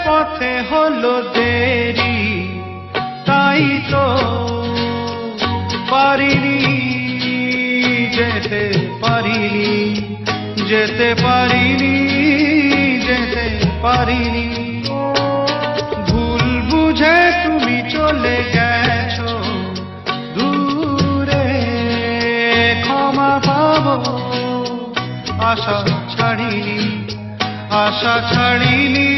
পথে হলো দেরি, তাই তো পারিনি, যেতে পারিনি, যেতে পারিনি, যেতে পারিনি। ভুল বুঝে তুমি চলে গেছো দূরে, ক্ষমা পাবো আশা ছাড়িনি, আশা ছাড়িনি।